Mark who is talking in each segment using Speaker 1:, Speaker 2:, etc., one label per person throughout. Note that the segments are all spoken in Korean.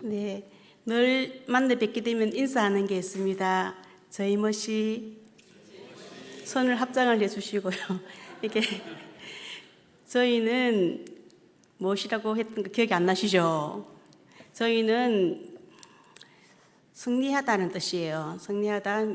Speaker 1: 네, 늘 만나 뵙게 되면 인사하는 게 있습니다. 저희 멋이 손을 합장을 해주시고요. 이게 저희는 무엇이라고 했던 거 기억이 안 나시죠? 저희는 승리하다는 뜻이에요. 승리하다,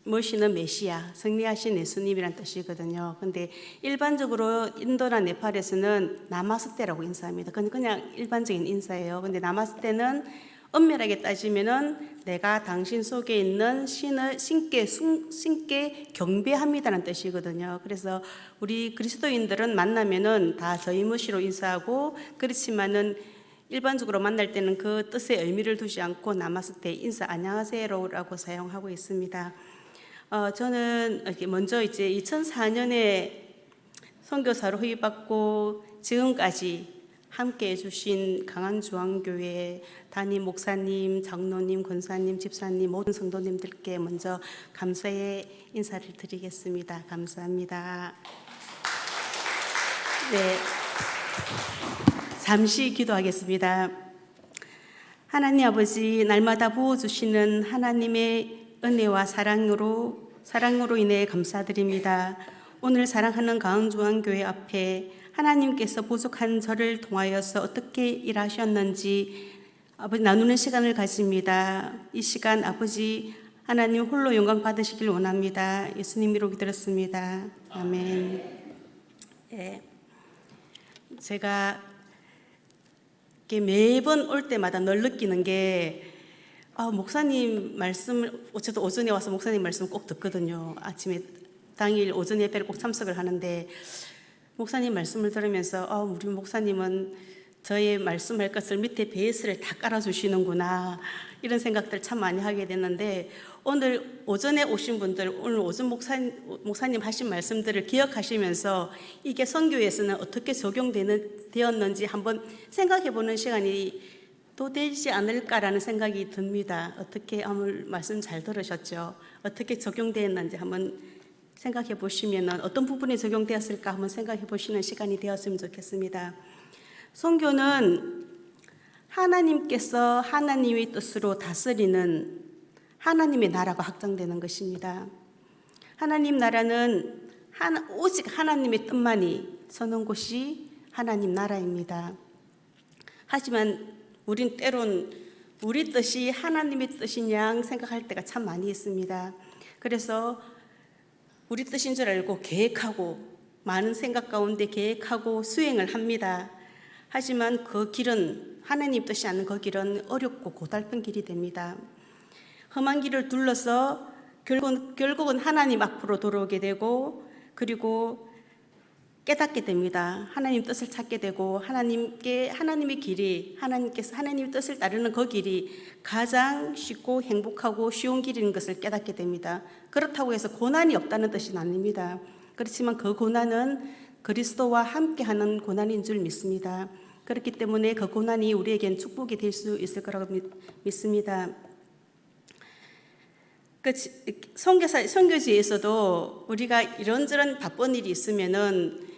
Speaker 1: 머시는 메시아, 승리하신 예수님이란 뜻이거든요. 근데 일반적으로 인도나 네팔에서는 나마스테라고 인사합니다. 그건 그냥 일반적인 인사예요. 근데 나마스테는 엄밀하게 따지면은 내가 당신 속에 있는 신께 경배합니다라는 뜻이거든요. 그래서 우리 그리스도인들은 만나면은 다 저희 머시로 인사하고, 그렇지만은 일반적으로 만날 때는 그 뜻의 의미를 두지 않고 나마스테, 인사 안녕하세요라고 사용하고 있습니다. 저는 먼저 이제 2004년에 선교사로 후임받고 지금까지 함께 해주신 강한중앙교회 담임 목사님, 장로님, 권사님, 집사님, 모든 성도님들께 먼저 감사의 인사를 드리겠습니다. 감사합니다. 네, 잠시 기도하겠습니다. 하나님 아버지, 날마다 부어주시는 하나님의 은혜와 사랑으로 인해 감사드립니다. 오늘 사랑하는 강흥중앙교회 앞에 하나님께서 부족한 저를 통하여서 어떻게 일하셨는지 아버지 나누는 시간을 가집니다. 이 시간 아버지 하나님 홀로 영광 받으시길 원합니다. 예수님 이름으로 기도했습니다. 아멘. 네. 제가 매번 올 때마다 늘 느끼는 게 목사님 말씀을 저도 오전에 와서 목사님 말씀 꼭 듣거든요. 아침에 당일 오전 예배를 꼭 참석을 하는데 목사님 말씀을 들으면서 우리 목사님은 저의 말씀할 것을 밑에 베이스를 다 깔아주시는구나, 이런 생각들 참 많이 하게 됐는데, 오늘 오전에 오신 분들 오늘 오전 목사님 하신 말씀들을 기억하시면서 이게 선교에서는 어떻게 적용되었는지 한번 생각해보는 시간이 또 되지 않을까라는 생각이 듭니다. 어떻게 오늘 말씀 잘 들으셨죠? 어떻게 적용되었는지 한번 생각해 보시면 어떤 부분이 적용되었을까 한번 생각해 보시는 시간이 되었으면 좋겠습니다. 선교는 하나님께서 하나님의 뜻으로 다스리는 하나님의 나라가 확장되는 것입니다. 하나님 나라는 오직 하나님의 뜻만이 서는 곳이 하나님 나라입니다. 하지만 우린 때론 우리 뜻이 하나님의 뜻이냐 생각할 때가 참 많이 있습니다. 그래서 우리 뜻인 줄 알고 계획하고, 많은 생각 가운데 계획하고 수행을 합니다. 하지만 그 길은, 하나님 뜻이 아닌 그 길은 어렵고 고달픈 길이 됩니다. 험한 길을 둘러서 결국은 하나님 앞으로 돌아오게 되고, 그리고 깨닫게 됩니다. 하나님 뜻을 찾게 되고, 하나님의 길이, 하나님께서 하나님의 뜻을 따르는 그 길이 가장 쉽고 행복하고 쉬운 길인 것을 깨닫게 됩니다. 그렇다고 해서 고난이 없다는 뜻은 아닙니다. 그렇지만 그 고난은 그리스도와 함께하는 고난인 줄 믿습니다. 그렇기 때문에 그 고난이 우리에겐 축복이 될 수 있을 거라고 믿습니다. 선교지에서도 우리가 이런저런 바쁜 일이 있으면은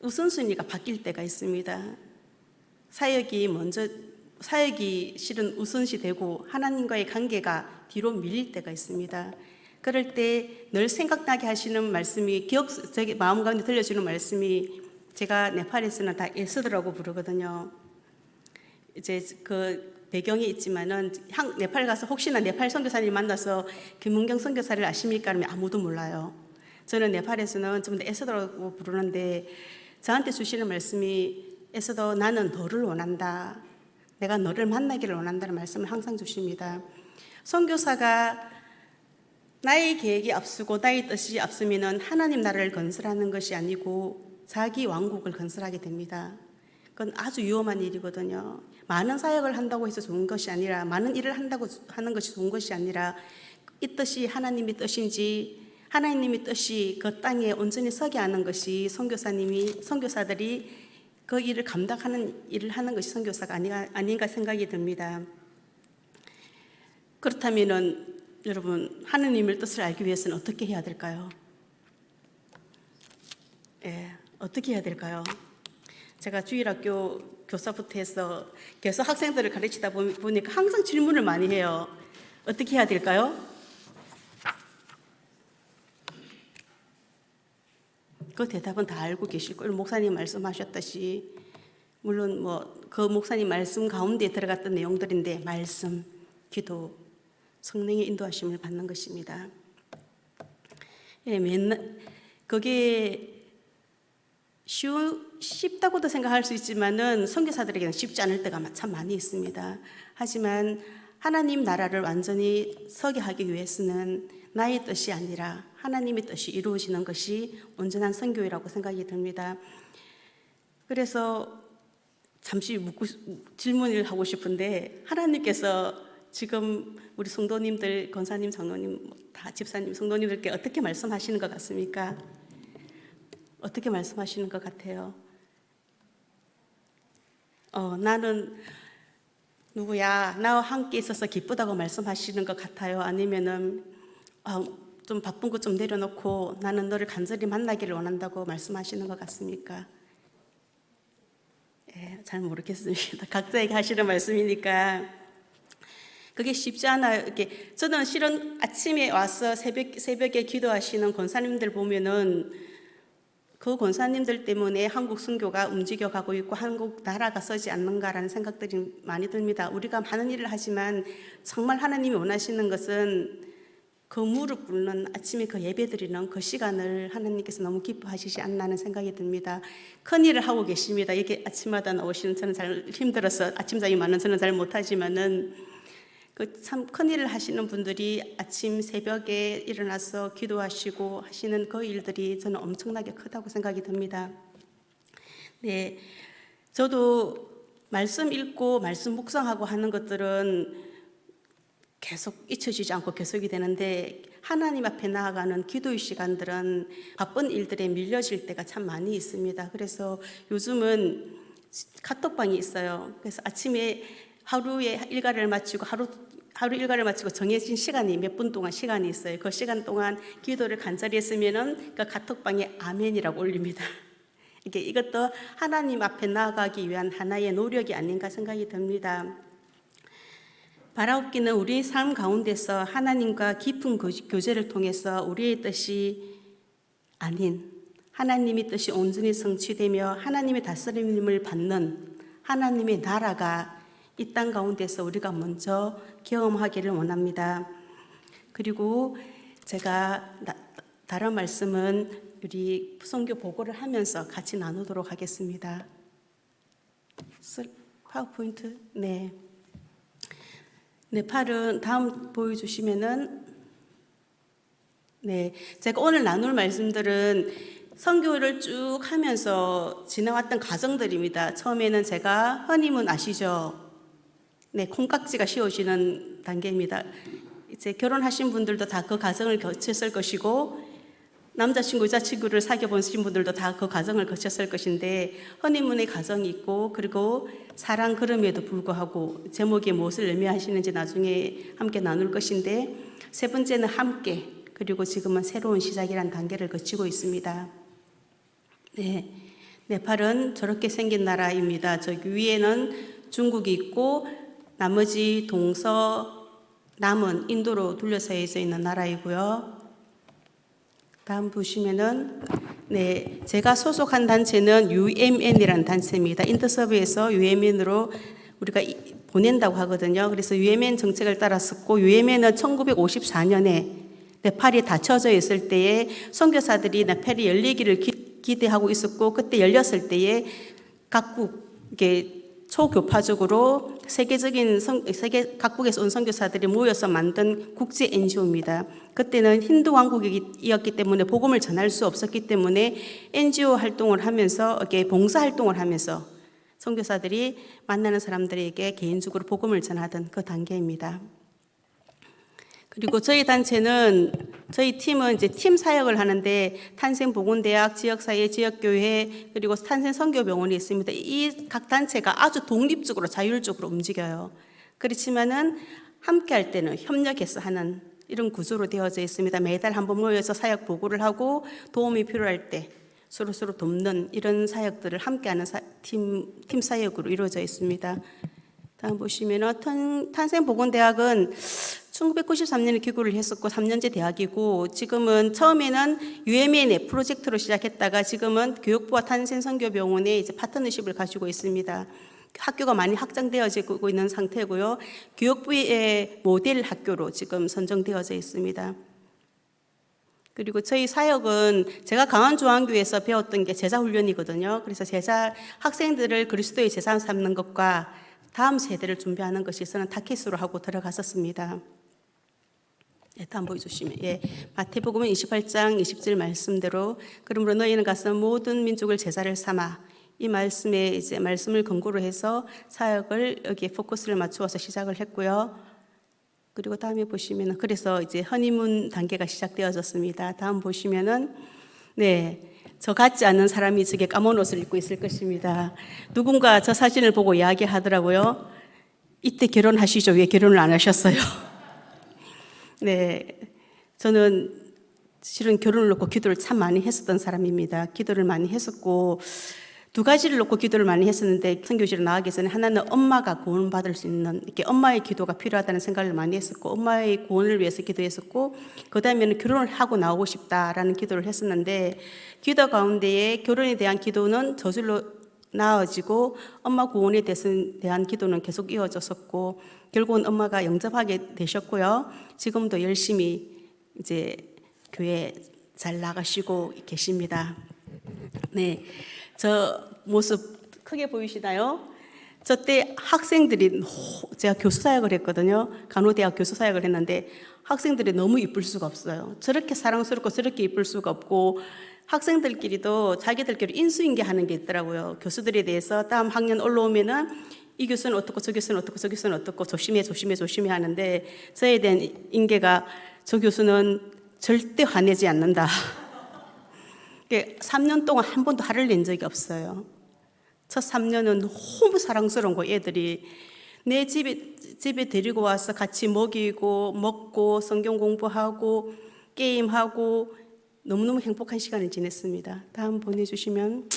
Speaker 1: 우선순위가 바뀔 때가 있습니다. 사역이 실은 우선시 되고 하나님과의 관계가 뒤로 밀릴 때가 있습니다. 그럴 때 늘 생각나게 하시는 말씀이, 제 마음 가운데 들려주는 말씀이, 제가 네팔에서는 다 에스더라고 부르거든요. 이제 그 배경이 있지만은 네팔 가서 혹시나 네팔 선교사님 만나서 김문경 선교사를 아십니까? 하면 아무도 몰라요. 저는 네팔에서는 좀 더 에스더라고 부르는데 저한테 주시는 말씀이, 에스더 나는 너를 원한다, 내가 너를 만나기를 원한다는 말씀을 항상 주십니다. 선교사가 나의 계획이 앞서고 나의 뜻이 앞서면 하나님 나라를 건설하는 것이 아니고 자기 왕국을 건설하게 됩니다. 그건 아주 위험한 일이거든요. 많은 사역을 한다고 해서 좋은 것이 아니라, 많은 일을 한다고 하는 것이 좋은 것이 아니라, 이 뜻이 하나님의 뜻인지, 하나님의 뜻이 그 땅에 온전히 서게 하는 것이 선교사들이 그 일을 감당하는 일을 하는 것이 선교사가 아닌가 생각이 듭니다. 그렇다면은 여러분, 하나님의 뜻을 알기 위해서는 어떻게 해야 될까요? 어떻게 해야 될까요? 제가 주일학교 교사부터 해서 계속 학생들을 가르치다 보니까 항상 질문을 많이 해요. 어떻게 해야 될까요? 그 대답은 다 알고 계실 거예요. 목사님 말씀하셨듯이 물론 그 목사님 말씀 가운데 들어갔던 내용들인데 말씀, 기도, 성령의 인도하심을 받는 것입니다. 예, 그게 쉽다고도 생각할 수 있지만은 선교사들에게는 쉽지 않을 때가 참 많이 있습니다. 하지만 하나님 나라를 완전히 서게 하기 위해서는 나의 뜻이 아니라 하나님의 뜻이 이루어지는 것이 온전한 선교이라고 생각이 듭니다. 그래서 잠시 질문을 하고 싶은데, 하나님께서 지금 우리 성도님들, 권사님, 장로님, 다 집사님, 성도님들께 어떻게 말씀하시는 것 같습니까? 어떻게 말씀하시는 것 같아요? 나는 누구야? 나와 함께 있어서 기쁘다고 말씀하시는 것 같아요? 아니면은 좀 바쁜 거 좀 내려놓고 나는 너를 간절히 만나기를 원한다고 말씀하시는 것 같습니까? 예, 잘 모르겠습니다. 각자에게 하시는 말씀이니까 그게 쉽지 않아요. 이렇게 저는 실은 아침에 와서 새벽에 기도하시는 권사님들 보면은 그 권사님들 때문에 한국 선교가 움직여가고 있고 한국 나라가 서지 않는가라는 생각들이 많이 듭니다. 우리가 많은 일을 하지만 정말 하나님이 원하시는 것은 그 무릎 꿇는 아침에 그 예배드리는 그 시간을 하나님께서 너무 기뻐하시지 않나는 생각이 듭니다. 큰 일을 하고 계십니다. 이게 아침마다 나오시는, 저는 잘 힘들어서 아침잠이 많은 저는 잘 못하지만은 그 참 큰 일을 하시는 분들이 아침 새벽에 일어나서 기도하시고 하시는 그 일들이 저는 엄청나게 크다고 생각이 듭니다. 네, 저도 말씀 읽고 말씀 묵상하고 하는 것들은 계속 잊혀지지 않고 계속이 되는데, 하나님 앞에 나아가는 기도의 시간들은 바쁜 일들에 밀려질 때가 참 많이 있습니다. 그래서 요즘은 카톡방이 있어요. 그래서 아침에 하루에 일과를 마치고 하루 일과를 마치고 정해진 시간이 몇 분 동안 시간이 있어요. 그 시간 동안 기도를 간절히 했으면은 그 카톡방에 아멘이라고 올립니다. 이것도 하나님 앞에 나아가기 위한 하나의 노력이 아닌가 생각이 듭니다. 바라옵기는 우리의 삶 가운데서 하나님과 깊은 교제를 통해서 우리의 뜻이 아닌 하나님의 뜻이 온전히 성취되며 하나님의 다스림을 받는 하나님의 나라가 이 땅 가운데서 우리가 먼저 경험하기를 원합니다. 그리고 제가 다른 말씀은 우리 선교 보고를 하면서 같이 나누도록 하겠습니다. 파워포인트? 네. 네팔은 다음 보여주시면은, 네, 제가 오늘 나눌 말씀들은 선교를 쭉 하면서 지나왔던 과정들입니다. 처음에는 제가 허니문 아시죠? 네, 콩깍지가 씌워지는 단계입니다. 이제 결혼하신 분들도 다 그 과정을 거쳤을 것이고, 남자친구, 여자친구를 사귀어 보신 분들도 다 그 과정을 거쳤을 것인데, 허니문의 과정이 있고, 그리고 사랑 그럼에도 불구하고 제목이 무엇을 의미하시는지 나중에 함께 나눌 것인데, 세 번째는 함께, 그리고 지금은 새로운 시작이라는 단계를 거치고 있습니다. 네, 네팔은 저렇게 생긴 나라입니다. 저기 위에는 중국이 있고 나머지 남은 인도로 둘러싸여 있는 나라이고요. 다음 보시면은, 네, 제가 소속한 단체는 UMN이라는 단체입니다. 인터서브에서 UMN으로 우리가 보낸다고 하거든요. 그래서 UMN 정책을 따랐었고, UMN은 1954년에 네팔이 닫혀져 있을 때에 선교사들이 네팔이 열리기를 기대하고 있었고, 그때 열렸을 때에 각국 이게 초교파적으로 세계 각국에서 온 선교사들이 모여서 만든 국제 NGO입니다. 그때는 힌두 왕국이었기 때문에 복음을 전할 수 없었기 때문에 NGO 활동을 하면서 봉사 활동을 하면서 선교사들이 만나는 사람들에게 개인적으로 복음을 전하던 그 단계입니다. 그리고 저희 팀은 이제 팀 사역을 하는데 탄생복음대학, 지역사회, 지역교회, 그리고 탄생선교병원이 있습니다. 이 각 단체가 아주 독립적으로 자율적으로 움직여요. 그렇지만은 함께 할 때는 협력해서 하는 이런 구조로 되어져 있습니다. 매달 한번 모여서 사역 보고를 하고 도움이 필요할 때 서로서로 돕는 이런 사역들을 함께하는 팀 사역으로 이루어져 있습니다. 다음 보시면 탄생보건대학은 1993년에 기구를 했었고 3년제 대학이고, 지금은 처음에는 UMN의 프로젝트로 시작했다가 지금은 교육부와 탄생선교병원의 이제 파트너십을 가지고 있습니다. 학교가 많이 확장되어지고 있는 상태고요. 교육부의 모델 학교로 지금 선정되어져 있습니다. 그리고 저희 사역은 제가 강원중앙교회에서 배웠던 게 제자훈련이거든요. 그래서 학생들을 그리스도의 제자 삼는 것과 다음 세대를 준비하는 것이 저는 타켓으로 하고 들어갔었습니다. 네, 다음 보여주시면, 마태복음 28장 20절 말씀대로 그러므로 너희는 가서 모든 민족을 제자를 삼아, 이 말씀에 이제 말씀을 근거로 해서 사역을 여기에 포커스를 맞추어서 시작을 했고요. 그리고 다음에 보시면은 그래서 이제 허니문 단계가 시작되어졌습니다. 다음 보시면은 저 같지 않은 사람이 저게 까만 옷을 입고 있을 것입니다. 누군가 저 사진을 보고 이야기하더라고요. 이때 결혼하시죠? 왜 결혼을 안 하셨어요? 저는 실은 결혼을 놓고 기도를 참 많이 했었던 사람입니다. 기도를 많이 했었고, 두 가지를 놓고 기도를 많이 했었는데, 선교실에 나가기 전에 하나는 엄마가 구원받을 수 있는, 이렇게 엄마의 기도가 필요하다는 생각을 많이 했었고, 엄마의 구원을 위해서 기도했었고, 그 다음에는 결혼을 하고 나오고 싶다라는 기도를 했었는데, 기도 가운데에 결혼에 대한 기도는 저절로 나아지고, 엄마 구원에 대한 기도는 계속 이어졌었고, 결국은 엄마가 영접하게 되셨고요. 지금도 열심히 이제 교회 잘 나가시고 계십니다. 저 모습 크게 보이시나요? 저 때 학생들이, 제가 교수 사역을 했거든요. 간호대학 교수 사역을 했는데 학생들이 너무 이쁠 수가 없어요. 저렇게 사랑스럽고 저렇게 이쁠 수가 없고, 학생들끼리도 자기들끼리 인수인계하는 게 있더라고요. 교수들에 대해서 다음 학년 올라오면은 이 교수는 어떻고 저 교수는 어떻고 저 교수는 어떻고 조심해 하는데, 저에 대한 인계가 저 교수는 절대 화내지 않는다. 3년 동안 한 번도 화를 낸 적이 없어요. 첫 3년은 너무 사랑스러운 거, 애들이 내 집에 데리고 와서 같이 먹고 성경 공부하고 게임하고 너무너무 행복한 시간을 지냈습니다. 다음 보내주시면,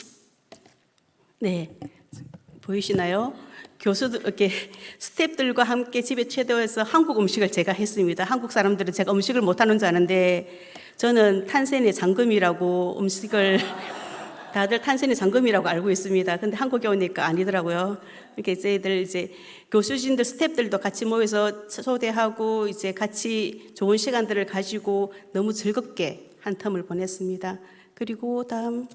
Speaker 1: 보이시나요? 교수들, 이렇게 스태프들과 함께 집에 초대해서 한국 음식을 제가 했습니다. 한국 사람들은 제가 음식을 못하는 줄 아는데, 저는 탄센의 장금이라고 음식을 다들 탄센의 장금이라고 알고 있습니다. 근데 한국에 오니까 아니더라고요. 이렇게 저희들 이제 교수진들, 스태프들도 같이 모여서 초대하고 이제 같이 좋은 시간들을 가지고 너무 즐겁게 한 텀을 보냈습니다. 그리고 다음,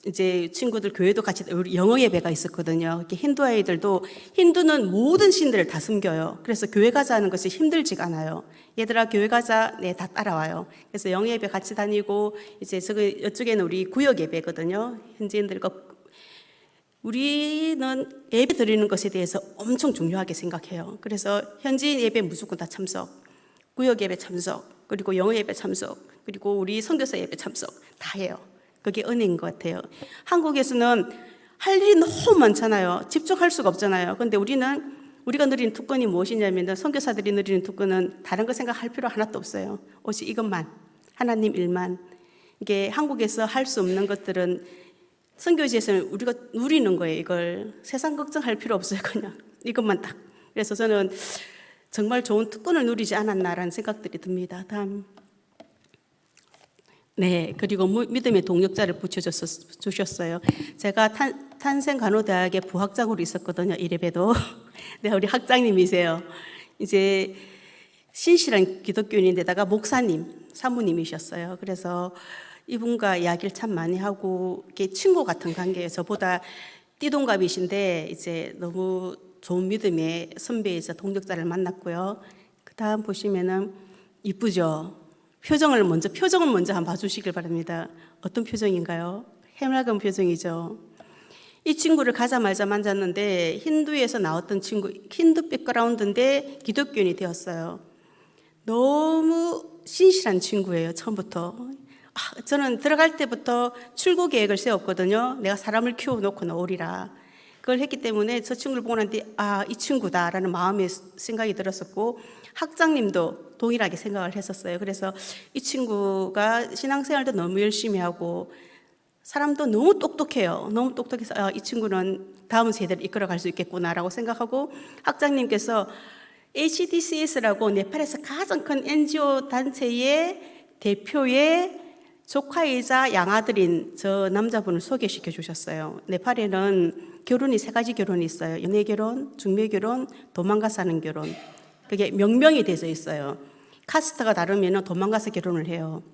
Speaker 1: 이제 친구들 교회도 같이, 우리 영어 예배가 있었거든요. 이렇게 힌두 아이들도, 힌두는 모든 신들을 다 숨겨요. 그래서 교회 가자 하는 것이 힘들지가 않아요. 얘들아 교회 가자, 다 따라와요. 그래서 영어 예배 같이 다니고, 이제 이쪽에는 우리 구역 예배거든요. 현지인들과 우리는 예배 드리는 것에 대해서 엄청 중요하게 생각해요. 그래서 현지인 예배 무조건 다 참석, 구역 예배 참석, 그리고 영어 예배 참석, 그리고 우리 선교사 예배 참석 다 해요. 그게 은혜인 것 같아요. 한국에서는 할 일이 너무 많잖아요. 집중할 수가 없잖아요. 그런데 우리가 누리는 특권이 무엇이냐면, 선교사들이 누리는 특권은 다른 거 생각할 필요 하나도 없어요. 오직 이것만, 하나님 일만. 이게 한국에서 할 수 없는 것들은 선교지에서는 우리가 누리는 거예요. 이걸 세상 걱정할 필요 없어요. 그냥 이것만 딱. 그래서 저는 정말 좋은 특권을 누리지 않았나라는 생각들이 듭니다. 다음. 그리고 믿음의 동력자를 붙여주셨어요. 제가 탄생간호대학의 부학장으로 있었거든요. 이래봬도. 우리 학장님이세요. 이제 신실한 기독교인인데다가 목사님, 사모님이셨어요. 그래서 이분과 이야기를 참 많이 하고, 이렇게 친구 같은 관계예요. 저보다 띠동갑이신데 이제 너무 좋은 믿음의 선배이자 동력자를 만났고요. 그 다음 보시면은 이쁘죠? 표정을 먼저 한번 봐주시길 바랍니다. 어떤 표정인가요? 해맑은 표정이죠. 이 친구를 가자마자 만졌는데, 힌두에서 나왔던 친구, 힌두 백그라운드인데 기독교인이 되었어요. 너무 신실한 친구예요. 처음부터. 저는 들어갈 때부터 출국 계획을 세웠거든요. 내가 사람을 키워놓고 나오리라. 그걸 했기 때문에 저 친구를 보고 난 뒤 이 친구다라는 마음의 생각이 들었었고, 학장님도 동일하게 생각을 했었어요. 그래서 이 친구가 신앙생활도 너무 열심히 하고 사람도 너무 똑똑해요. 너무 똑똑해서 이 친구는 다음 세대를 이끌어갈 수 있겠구나라고 생각하고, 학장님께서 HDCS라고 네팔에서 가장 큰 NGO 단체의 대표의 조카이자 양아들인 저 남자분을 소개시켜 주셨어요. 네팔에는 결혼이 3가지 결혼이 있어요. 연애 결혼, 중매 결혼, 도망가 사는 결혼. 그게 명명이 돼서 있어요. 카스트가 다르면 도망가서 결혼을 해요.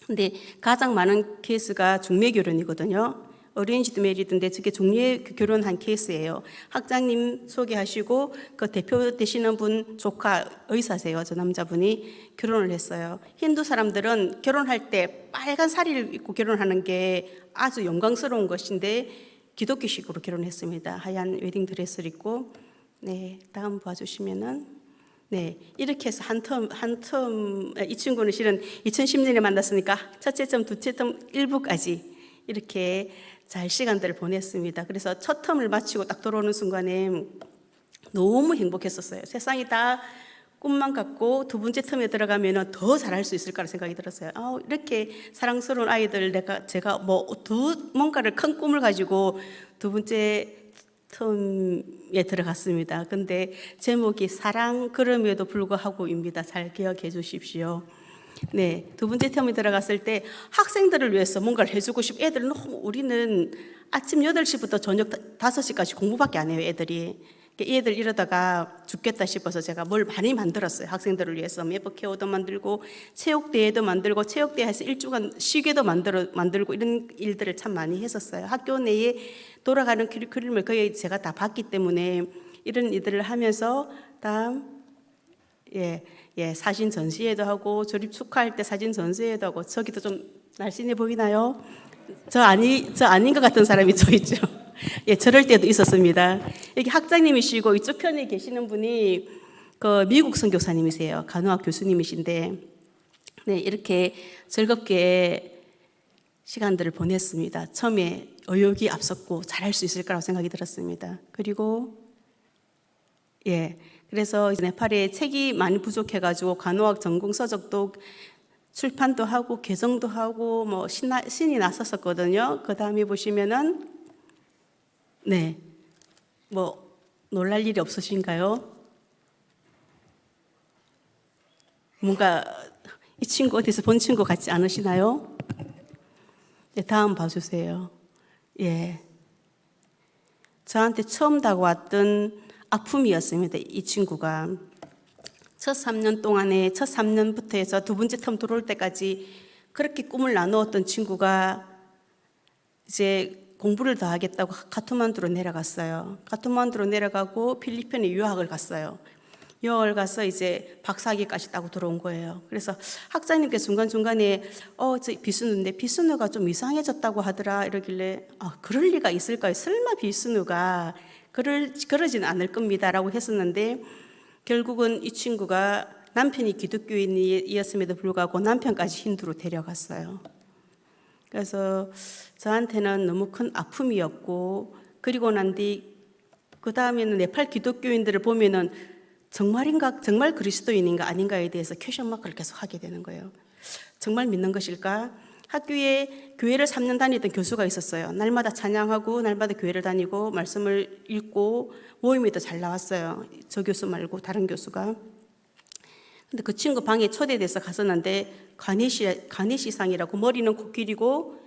Speaker 1: 근데 가장 많은 케이스가 중매 결혼이거든요. 어레인지드 메리드인데 저게 중매 결혼한 케이스예요. 학장님 소개하시고 그 대표 되시는 분 조카 의사세요. 저 남자분이 결혼을 했어요. 힌두 사람들은 결혼할 때 빨간 사리를 입고 결혼하는 게 아주 영광스러운 것인데 기독교식으로 결혼했습니다. 하얀 웨딩 드레스를 입고. 네, 다음 봐주시면은. 네, 이렇게 해서 이 친구는 실은 2010년에 만났으니까 첫째 텀, 둘째 텀, 일부까지 이렇게 잘 시간들을 보냈습니다. 그래서 첫 텀을 마치고 딱 돌아오는 순간에 너무 행복했었어요. 세상이 다 꿈만 같고 두 번째 텀에 들어가면 더 잘할 수 있을 거라 생각이 들었어요. 이렇게 사랑스러운 아이들 제가 뭔가를 큰 꿈을 가지고 두 번째 텀에 들어갔습니다. 근데 제목이 사랑 그럼에도 불구하고입니다. 잘 기억해 주십시오. 네, 두 번째 텀에 들어갔을 때 학생들을 위해서 뭔가를 해주고 싶고, 애들은 우리는 아침 8시부터 저녁 5시까지 공부밖에 안 해요, 애들이. 애들 이러다가 죽겠다 싶어서 제가 뭘 많이 만들었어요. 학생들을 위해서 매버 케어도 만들고 체육대회도 만들고 체육대회에서 1주간 쉬게도 만들고 이런 일들을 참 많이 했었어요. 학교 내에 돌아가는 커리큘럼을 거의 제가 다 봤기 때문에 이런 일들을 하면서 다음 사진 전시회도 하고 조립 축하할 때 사진 전시회도 하고. 저기도 좀 날씬해 보이나요? 저 아닌 것 같은 사람이 저 있죠. 저럴 때도 있었습니다. 여기 학장님이시고 이쪽 편에 계시는 분이 그 미국 선교사님이세요. 간호학 교수님이신데, 네, 이렇게 즐겁게 시간들을 보냈습니다. 처음에 의욕이 앞섰고 잘할 수 있을 거라고 생각이 들었습니다. 그리고 그래서 네팔에 책이 많이 부족해가지고 간호학 전공 서적도 출판도 하고 개정도 하고 신이 났었거든요. 그 다음에 보시면은 놀랄 일이 없으신가요? 뭔가 이 친구 어디서 본 친구 같지 않으시나요? 네, 다음 봐주세요. 저한테 처음 다가왔던 아픔이었습니다. 이 친구가 첫 3년부터 해서 두 번째 텀 들어올 때까지 그렇게 꿈을 나누었던 친구가 이제 공부를 더 하겠다고 카트만두로 내려갔어요. 카트만두로 내려가고 필리핀에 유학을 갔어요. 유학을 가서 이제 박사학위까지 따고 들어온 거예요. 그래서 학장님께서 중간중간에 저 비스누인데 비스누가 좀 이상해졌다고 하더라 이러길래 그럴 리가 있을까요? 설마 비스누가 그러진 않을 겁니다라고 했었는데, 결국은 이 친구가 남편이 기독교인이었음에도 불구하고 남편까지 힌두로 데려갔어요. 그래서 저한테는 너무 큰 아픔이었고, 그리고 난 뒤 그 다음에는 네팔 기독교인들을 보면은 정말 그리스도인인가 아닌가에 대해서 퀘션 마크를 계속 하게 되는 거예요. 정말 믿는 것일까? 학교에 교회를 3년 다니던 교수가 있었어요. 날마다 찬양하고 날마다 교회를 다니고 말씀을 읽고 모임에도 잘 나왔어요. 저 교수 말고 다른 교수가. 근데 그 친구 방에 초대돼서 갔었는데 가네시상이라고, 머리는 코끼리고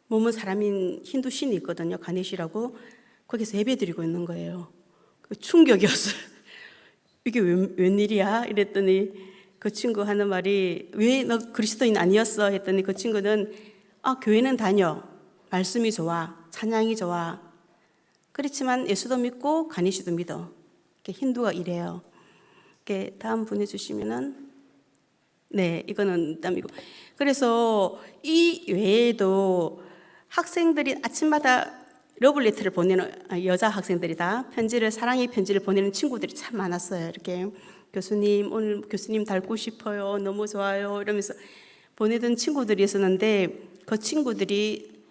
Speaker 1: 몸은 사람인 힌두 신이 있거든요. 가네시라고. 거기서 예배드리고 있는 거예요. 충격이었어요. 이게 웬일이야? 이랬더니 그 친구 하는 말이, 왜 너 그리스도인 아니었어? 했더니 그 친구는 교회는 다녀. 말씀이 좋아. 찬양이 좋아. 그렇지만 예수도 믿고 가니시도 믿어. 힌두가 이래요. 다음 보내주시면은, 이거는 남이고. 그래서 이 외에도 학생들이 아침마다 러블레터를 보내는, 여자 학생들이 다 사랑의 편지를 보내는 친구들이 참 많았어요. 이렇게 교수님, 오늘 교수님 닮고 싶어요. 너무 좋아요. 이러면서 보내던 친구들이 있었는데, 그 친구들이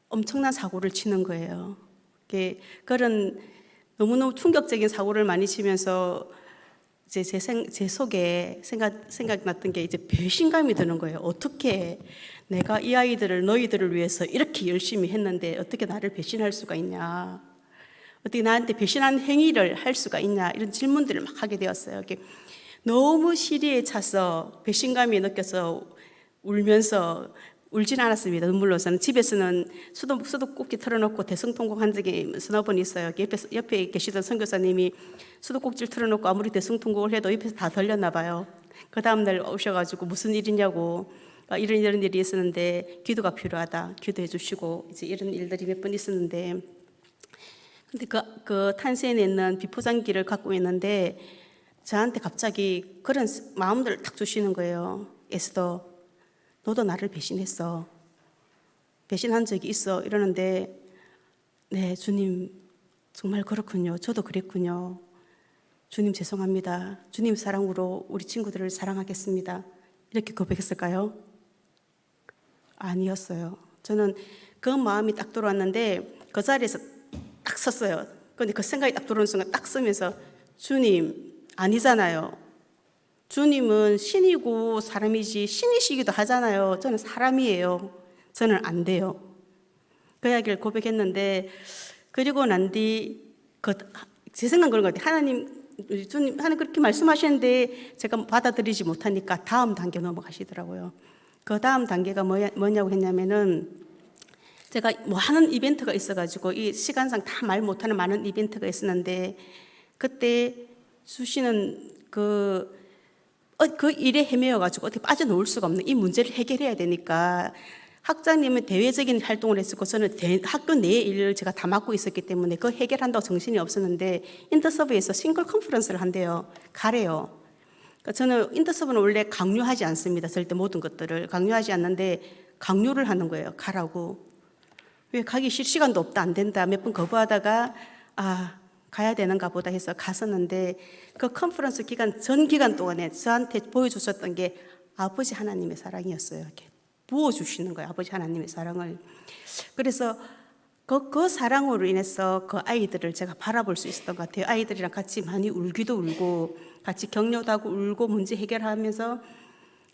Speaker 1: 엄청난 사고를 치는 거예요. 그런 너무너무 충격적인 사고를 많이 치면서 이제 제 속에 생각났던 게 이제 배신감이 드는 거예요. 어떻게 내가 이 아이들을 너희들을 위해서 이렇게 열심히 했는데 어떻게 나를 배신할 수가 있냐? 어떻게 나한테 배신한 행위를 할 수가 있냐? 이런 질문들을 막 하게 되었어요. 너무 시리에 차서 배신감이 느껴서 울면서 울진 않았습니다. 눈물로서는. 집에서는 수도꼭지 틀어놓고 대성통곡한 적이 서너 번 있어요. 옆에 계시던 선교사님이 수도꼭지를 틀어놓고 아무리 대성통곡을 해도 옆에서 다 들렸나 봐요. 그 다음날 오셔가지고 무슨 일이냐고, 이런 일이 있었는데 기도가 필요하다, 기도해 주시고, 이제 이런 일들이 몇 번 있었는데, 근데 그 탄생에 있는 비포장기를 갖고 있는데 저한테 갑자기 그런 마음들을 탁 주시는 거예요. 에스더, 너도 나를 배신했어. 배신한 적이 있어. 이러는데, 네, 주님, 정말 그렇군요. 저도 그랬군요. 주님 죄송합니다. 주님 사랑으로 우리 친구들을 사랑하겠습니다. 이렇게 고백했을까요? 아니었어요. 저는 그 마음이 딱 들어왔는데 그 자리에서 딱 섰어요. 그런데 그 생각이 딱 들어오는 순간 딱 서면서 주님, 아니잖아요. 주님은 신이고 사람이지 신이시기도 하잖아요. 저는 사람이에요. 저는 안 돼요. 그 이야기를 고백했는데, 그리고 난 뒤 제 생각은 그런 것 같아요. 주님, 하나님 그렇게 말씀하시는데 제가 받아들이지 못하니까 다음 단계 넘어가시더라고요. 그 다음 단계가 뭐냐고 했냐면은, 제가 뭐 하는 이벤트가 있어가지고 이 시간상 다 말 못하는 많은 이벤트가 있었는데, 그때 주시는 그 일에 헤매여가지고 어떻게 빠져나올 수가 없는 이 문제를 해결해야 되니까, 학장님은 대외적인 활동을 했었고 저는 학교 내의 일을 제가 다 맡고 있었기 때문에 그 해결한다고 정신이 없었는데, 인터서브에서 싱글 컨퍼런스를 한대요. 가래요. 그러니까 저는 인터서브는 원래 강요하지 않습니다. 절대 모든 것들을 강요하지 않는데 강요를 하는 거예요. 가라고. 왜 가기 시간도 없다, 안 된다, 몇 번 거부하다가 가야 되는가 보다 해서 갔었는데, 그 컨퍼런스 전 기간 동안에 저한테 보여주셨던 게 아버지 하나님의 사랑이었어요. 이렇게 부어주시는 거예요. 아버지 하나님의 사랑을. 그래서 그 사랑으로 인해서 그 아이들을 제가 바라볼 수 있었던 것 같아요. 아이들이랑 같이 많이 울기도 울고 같이 격려도 하고 울고 문제 해결하면서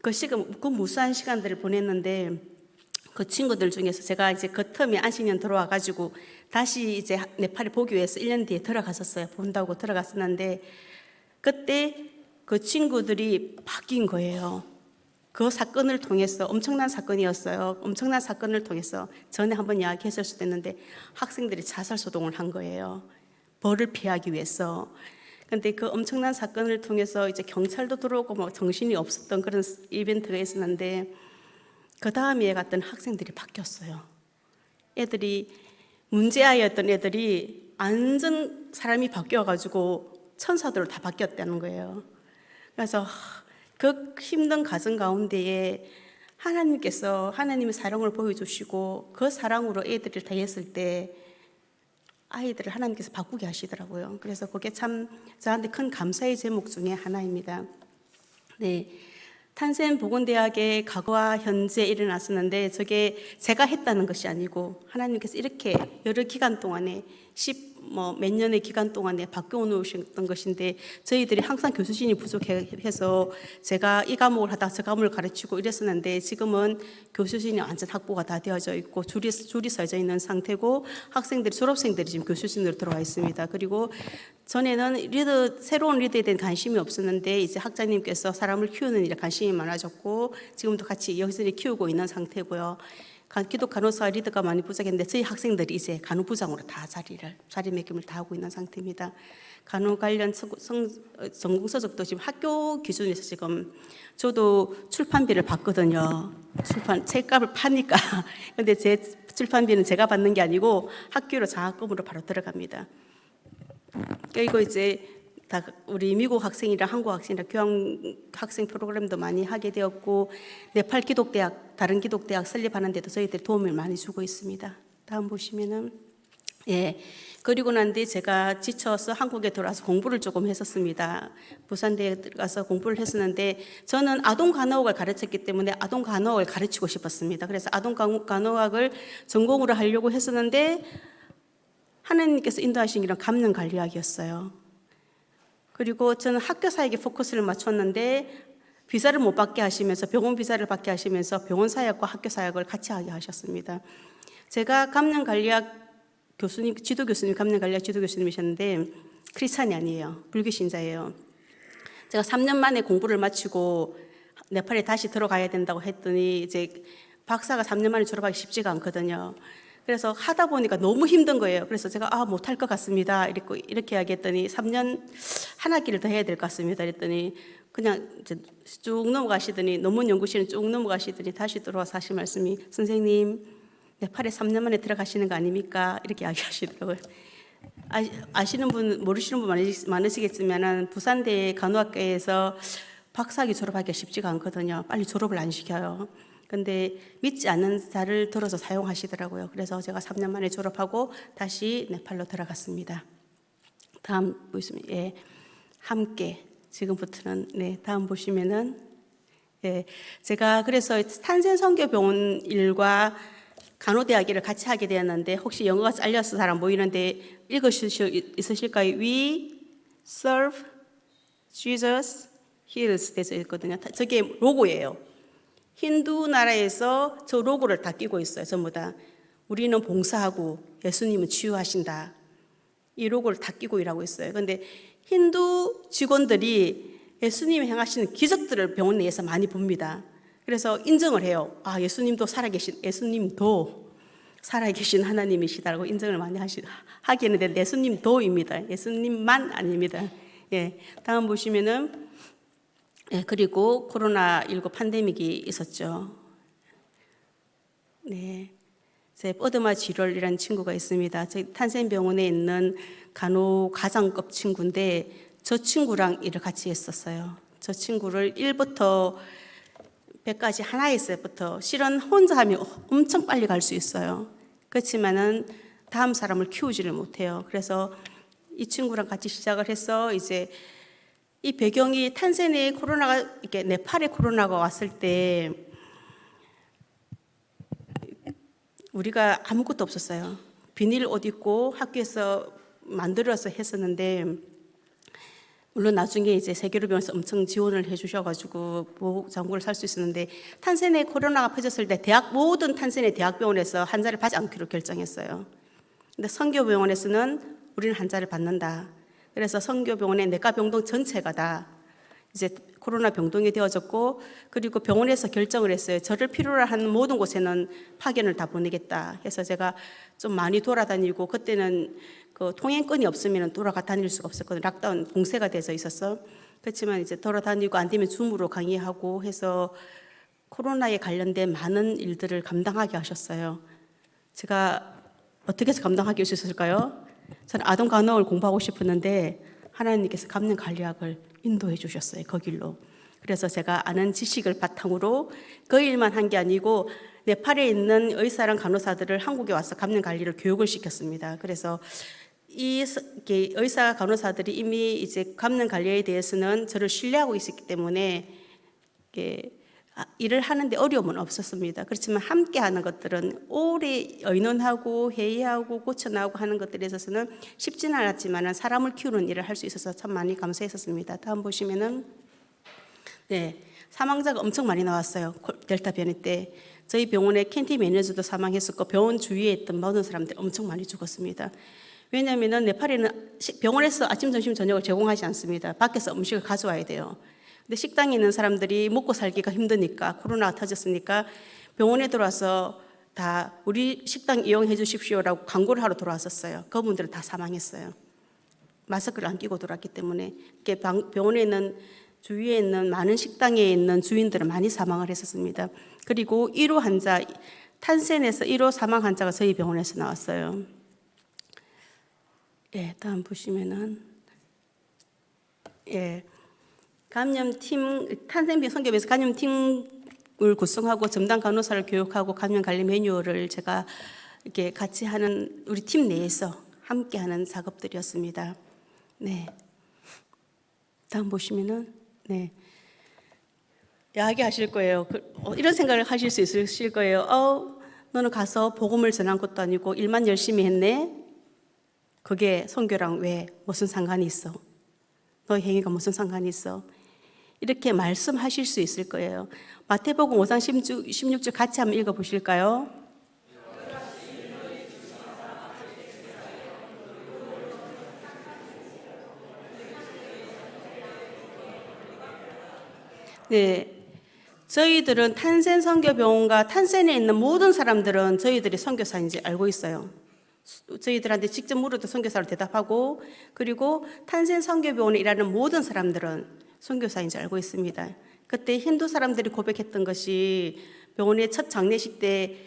Speaker 1: 그 무수한 시간들을 보냈는데, 그 친구들 중에서 제가 이제 그 텀에 안식년 들어와가지고 다시 이제 네팔에 보기 위해서 1년 뒤에 들어갔었어요. 본다고 들어갔었는데, 그때 그 친구들이 바뀐 거예요. 그 사건을 통해서, 엄청난 사건이었어요. 엄청난 사건을 통해서 전에 한번 이야기했을 수도 있는데 학생들이 자살소동을 한 거예요. 벌을 피하기 위해서. 근데 그 엄청난 사건을 통해서 이제 경찰도 들어오고 뭐 정신이 없었던 그런 이벤트가 있었는데, 그 다음에 갔던 학생들이 바뀌었어요. 애들이, 문제아이였던 애들이 완전 사람이 바뀌어가지고 천사들로 다 바뀌었다는 거예요. 그래서 그 힘든 가정 가운데에 하나님께서 하나님의 사랑을 보여주시고 그 사랑으로 애들을 대했을 때 아이들을 하나님께서 바꾸게 하시더라고요. 그래서 그게 참 저한테 큰 감사의 제목 중에 하나입니다. 네. 탄센보건대학의 과거와 현재 일어났었는데, 저게 제가 했다는 것이 아니고 하나님께서 이렇게 여러 기간 동안에 몇 년의 기간 동안에 바뀌어 놓으셨던 것인데, 저희들이 항상 교수진이 부족해서 제가 이 과목을 하다가 저 과목을 가르치고 이랬었는데, 지금은 교수진이 완전 확보가 다 되어져 있고 줄이 서져 있는 상태고, 졸업생들이 지금 교수진으로 들어와 있습니다. 그리고 전에는 새로운 리더에 대한 관심이 없었는데 이제 학장님께서 사람을 키우는 일에 관심이 많아졌고 지금도 같이 여기서 키우고 있는 상태고요. 기독 간호사 리더가 많이 부족했는데 저희 학생들이 이제 간호부장으로 다 자리매김을 다 하고 있는 상태입니다. 간호 관련 전공서적도 지금 학교 기준에서 지금 저도 출판비를 받거든요. 책값을 파니까. 근데 제 출판비는 제가 받는 게 아니고 학교로 장학금으로 바로 들어갑니다. 그리고 이제 다 우리 미국 학생이랑 한국 학생이랑 교환 학생 프로그램도 많이 하게 되었고, 네팔 기독대학, 다른 기독대학 설립하는 데도 저희들이 도움을 많이 주고 있습니다. 다음 보시면은, 그리고 난 뒤 제가 지쳐서 한국에 돌아와서 공부를 조금 했었습니다. 부산대에 가서 공부를 했었는데, 저는 아동 간호학을 가르쳤기 때문에 아동 간호학을 가르치고 싶었습니다. 그래서 아동 간호학을 전공으로 하려고 했었는데 하나님께서 인도하신 길은 감염 관리학이었어요. 그리고 저는 학교 사역에 포커스를 맞췄는데 비자를 못 받게 하시면서 병원 비자를 받게 하시면서 병원 사역과 학교 사역을 같이 하게 하셨습니다. 제가 감염 관리학 교수님, 지도 교수님, 감염 관리학 지도 교수님이셨는데 크리스찬이 아니에요. 불교 신자예요. 제가 3년 만에 공부를 마치고 네팔에 다시 들어가야 된다고 했더니 이제 박사가 3년 만에 졸업하기 쉽지가 않거든요. 그래서 하다 보니까 너무 힘든 거예요. 그래서 제가 못할 것 같습니다. 이렇게 이야기했더니 3년 한 학기를 더 해야 될 것 같습니다. 그랬더니 그냥 이제 쭉 넘어가시더니 논문 연구실은 쭉 넘어가시더니 다시 들어와서 하신 말씀이 선생님 네팔에 3년 만에 들어가시는 거 아닙니까? 이렇게 이야기하시더라고요. 아시는 분 모르시는 분 많으시겠지만 부산대 간호학과에서 박사학위 졸업하기가 쉽지가 않거든요. 빨리 졸업을 안 시켜요. 근데 믿지 않는 자를 들어서 사용하시더라고요. 그래서 제가 3년 만에 졸업하고 다시 네팔로 들어갔습니다. 다음 보시면 함께 지금부터는 다음 보시면은 제가 그래서 탄생선교병원 일과 간호대학 일을 같이 하게 되었는데 혹시 영어가 잘려서 잘 안 보이는데 읽으실 수 있으실까요? We serve Jesus heals 돼서 있거든요. 저게 로고예요. 힌두 나라에서 저 로고를 다 끼고 있어요. 전부 다. 우리는 봉사하고 예수님은 치유하신다. 이 로고를 다 끼고 일하고 있어요. 그런데 힌두 직원들이 예수님이 행하시는 기적들을 병원 내에서 많이 봅니다. 그래서 인정을 해요. 예수님도 살아계신 하나님이시다라고 인정을 많이 하게 하는데 예수님도입니다. 예수님만 아닙니다. 다음 보시면은 그리고 코로나19 팬데믹이 있었죠. 제 뻗드마 지롤이라는 친구가 있습니다. 저희 탄생병원에 있는 간호 가장급 친구인데 저 친구랑 일을 같이 했었어요. 저 친구를 1부터 100까지 하나에서부터 실은 혼자 하면 엄청 빨리 갈 수 있어요. 그렇지만은 다음 사람을 키우지를 못해요. 그래서 이 친구랑 같이 시작을 해서 이제 이 배경이 탄세니에 코로나가 이렇게 네팔에 코로나가 왔을 때 우리가 아무것도 없었어요. 비닐 옷 입고 학교에서 만들어서 했었는데 물론 나중에 이제 세계로병원에서 엄청 지원을 해주셔가지고 보호 장구를 살 수 있었는데 탄세니에 코로나가 퍼졌을 때 모든 탄세니에 대학병원에서 환자를 받지 않기로 결정했어요. 근데 선교병원에서는 우리는 환자를 받는다. 그래서 선교병원의 내과병동 전체가 다 이제 코로나 병동이 되어졌고 그리고 병원에서 결정을 했어요. 저를 필요로 하는 모든 곳에는 파견을 다 보내겠다 해서 제가 좀 많이 돌아다니고 그때는 그 통행권이 없으면 돌아가 다닐 수가 없었거든요. 락다운 봉쇄가 돼서 있었어. 그렇지만 이제 돌아다니고 안 되면 줌으로 강의하고 해서 코로나에 관련된 많은 일들을 감당하게 하셨어요. 제가 어떻게 해서 감당하게 할 수 있었을까요? 저는 아동 간호학을 공부하고 싶었는데 하나님께서 감염 관리학을 인도해 주셨어요. 그 길로. 그래서 제가 아는 지식을 바탕으로 그 일만 한 게 아니고 네팔에 있는 의사랑 간호사들을 한국에 와서 감염 관리를 교육을 시켰습니다. 그래서 이 의사 간호사들이 이미 이제 감염 관리에 대해서는 저를 신뢰하고 있었기 때문에 일을 하는데 어려움은 없었습니다. 그렇지만 함께 하는 것들은 오래 의논하고 회의하고 고쳐나가고 하는 것들에 있어서는 쉽지는 않았지만 사람을 키우는 일을 할 수 있어서 참 많이 감사했었습니다. 다음 보시면은 사망자가 엄청 많이 나왔어요. 델타 변이 때 저희 병원의 캔티 매니저도 사망했었고 병원 주위에 있던 모든 사람들 엄청 많이 죽었습니다. 왜냐하면 네팔에는 병원에서 아침, 점심, 저녁을 제공하지 않습니다. 밖에서 음식을 가져와야 돼요. 근데 식당에 있는 사람들이 먹고 살기가 힘드니까 코로나가 터졌으니까 병원에 들어와서 다 우리 식당 이용해 주십시오라고 광고를 하러 들어왔었어요. 그분들은 다 사망했어요. 마스크를 안 끼고 들어왔기 때문에 병원에 있는 주위에 있는 많은 식당에 있는 주인들은 많이 사망을 했었습니다. 그리고 1호 환자 탄센에서 1호 사망 환자가 저희 병원에서 나왔어요. 다음 보시면은 감염팀 탄생병 선교에서 감염팀을 구성하고 전담 간호사를 교육하고 감염 관리 매뉴얼을 제가 이렇게 같이 하는 우리 팀 내에서 함께하는 작업들이었습니다. 다음 보시면은 이야기하실 거예요. 이런 생각을 하실 수 있으실 거예요. 너는 가서 복음을 전한 것도 아니고 일만 열심히 했네. 그게 선교랑 왜 무슨 상관이 있어? 너의 행위가 무슨 상관이 있어? 이렇게 말씀하실 수 있을 거예요. 마태복음 5장 16절 같이 한번 읽어보실까요? 네, 저희들은 탄센 선교병원과 탄센에 있는 모든 사람들은 저희들이 선교사인지 알고 있어요. 저희들한테 직접 물어도 선교사로 대답하고, 그리고 탄센 선교병원에 일하는 모든 사람들은 선교사인지 알고 있습니다. 그때 힌두 사람들이 고백했던 것이 병원의 첫 장례식 때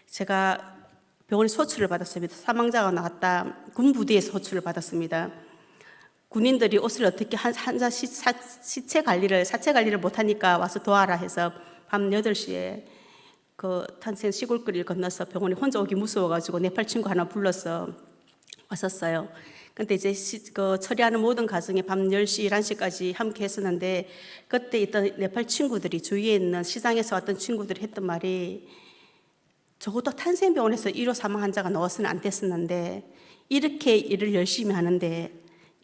Speaker 1: 제가 병원에 소출을 받았습니다. 사망자가 나왔다. 군부대에서 소출을 받았습니다. 군인들이 옷을 어떻게 사체 관리를 못하니까 와서 도와라 해서 밤 8시에 그 탄센 시골거리를 건너서 병원에 혼자 오기 무서워가지고 네팔 친구 하나 불러서 왔었어요. 근데 이제 그 처리하는 모든 가정에 밤 10시, 11시까지 함께 했었는데, 그때 있던 네팔 친구들이, 주위에 있는 시장에서 왔던 친구들이 했던 말이, 적어도 탄센병원에서 1호 사망 환자가 넣었으면 안 됐었는데 이렇게 일을 열심히 하는데